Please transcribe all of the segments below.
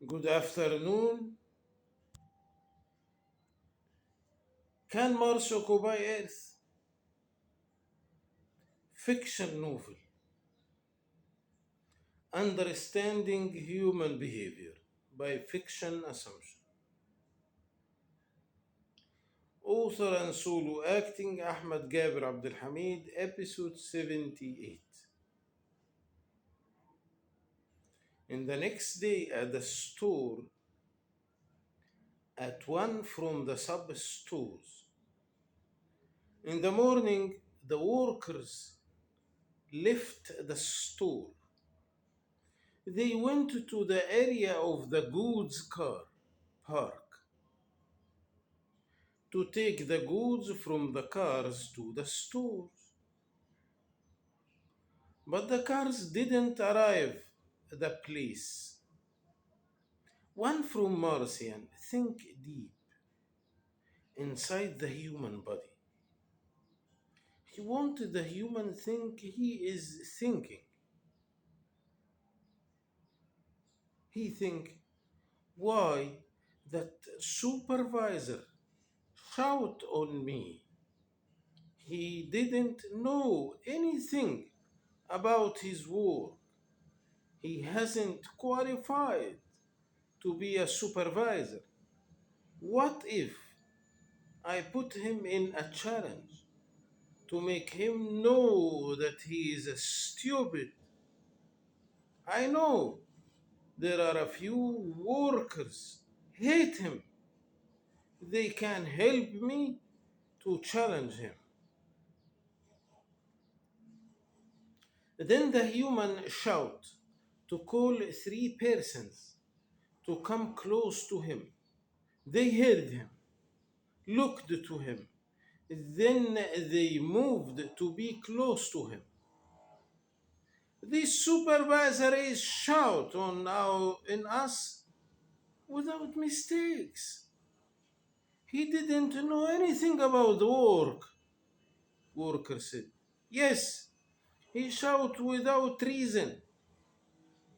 Good afternoon. Can Mars occupy Earth? Fiction novel. Understanding Human Behavior by Fiction Assumption. Author and solo acting Ahmed Gaber Abdelhamid, episode 78. In the next day at the store, at one from the sub stores. In the morning, the workers left the store. They went to the area of the goods car park to take the goods from the cars to the stores. But the cars didn't arrive at the place. One from Martian think deep inside the human body. He wanted the human think he is thinking. He think, why that supervisor shout on me? He didn't know anything about his work. He hasn't qualified to be a supervisor. What if I put him in a challenge to make him know that he is a stupid? I know there are a few workers hate him. They can help me to challenge him. Then the human shout to call three persons to come close to him. They heard him, looked to him, then they moved to be close to him. The supervisor is shout in us without mistakes. He didn't know anything about the work, worker said. Yes, he shout without reason.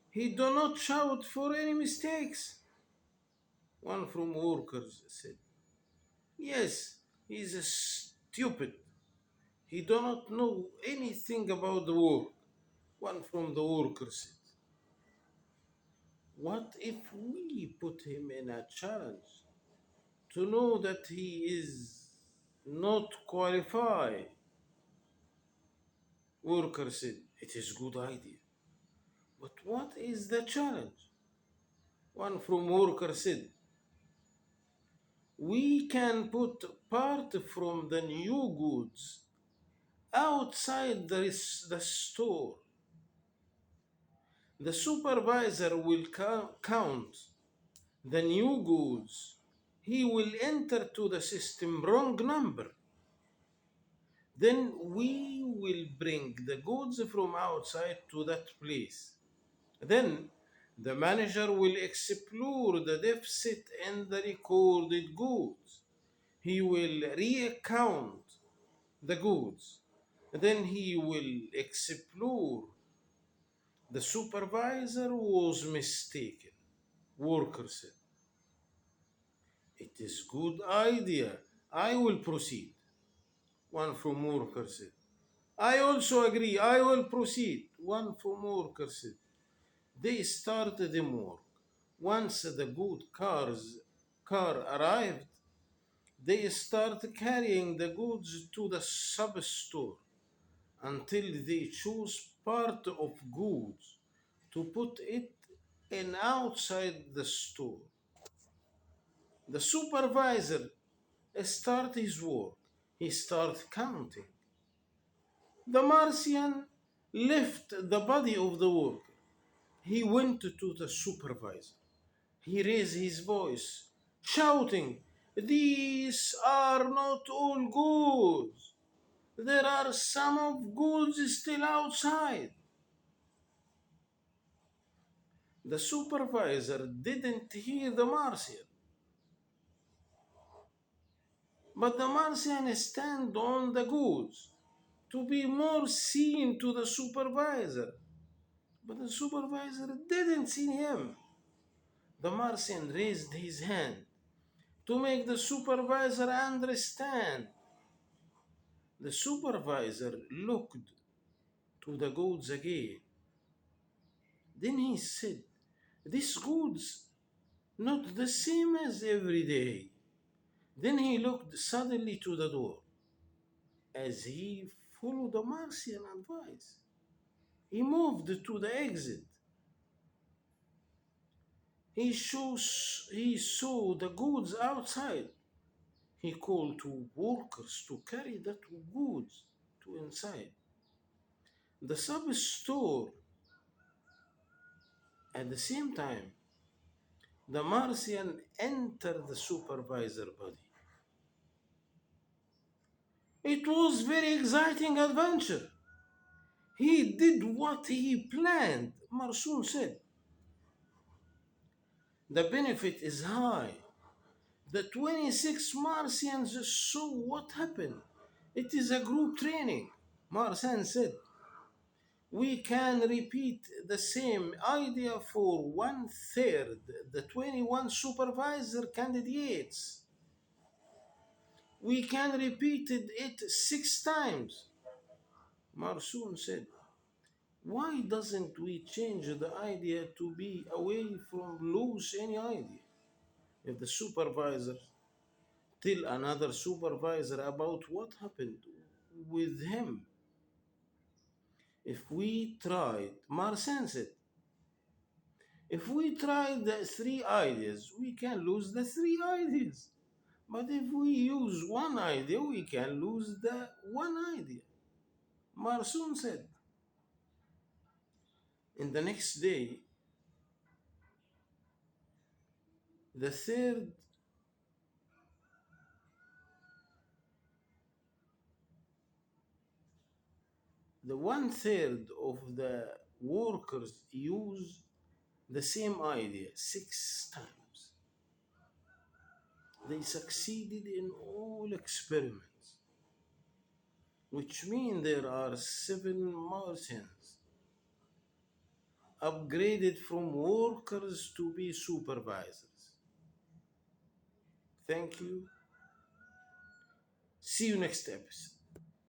He do not shout for any mistakes. One from workers said. Yes, he is stupid. He do not know anything about the work. One from the workers said. What if we put him in a challenge to know that he is not qualified? Worker said, it is good idea. But what is the challenge? One from worker said, we can put part from the new goods outside the store. The supervisor will count the new goods. He will enter to the system wrong number. Then we will bring the goods from outside to that place. Then the manager will explore the deficit in the recorded goods. He will reaccount the goods. Then he will explore. The supervisor was mistaken. Worker said, it is good idea. I will proceed. One from worker said, I also agree. I will proceed. One from worker said, they started the work. Once the good car arrived, they start carrying the goods to the sub-store until they choose part of goods to put it in outside the store. The supervisor start his work. He start counting. The Martian left the body of the worker. He went to the supervisor. He raised his voice, shouting, these are not all goods. There are some of goods still outside. The supervisor didn't hear the Martian, but the Martian stand on the goods to be more seen to the supervisor. But the supervisor didn't see him. The Martian raised his hand to make the supervisor understand. The supervisor looked to the goods again. Then he said, "These goods not the same as every day." Then he looked suddenly to the door. As he followed the Martian advice, he moved to the exit. He saw the goods outside. He called to workers to carry the goods to inside the sub store. At the same time, the Martian entered the supervisor body. It was very exciting adventure. He did what he planned, Marsoon said. The benefit is high. The 26 Martians saw what happened. It is a group training, Marsan said. We can repeat the same idea for one third the 21 supervisor candidates. We can repeat it 6 times, Marsoon said. Why doesn't we change the idea to be away from lose any idea? If the supervisor tell another supervisor about what happened with him, if we tried, Marsan said, if we try the 3 ideas, we can lose the 3 ideas. But if we use one idea, we can lose the one idea. Marsoon said. In the next day, the third the one third of the workers use the same idea 6 times. They succeeded in all experiments, which means there are 7 Martians upgraded from workers to be supervisors. Thank you. See you next episode.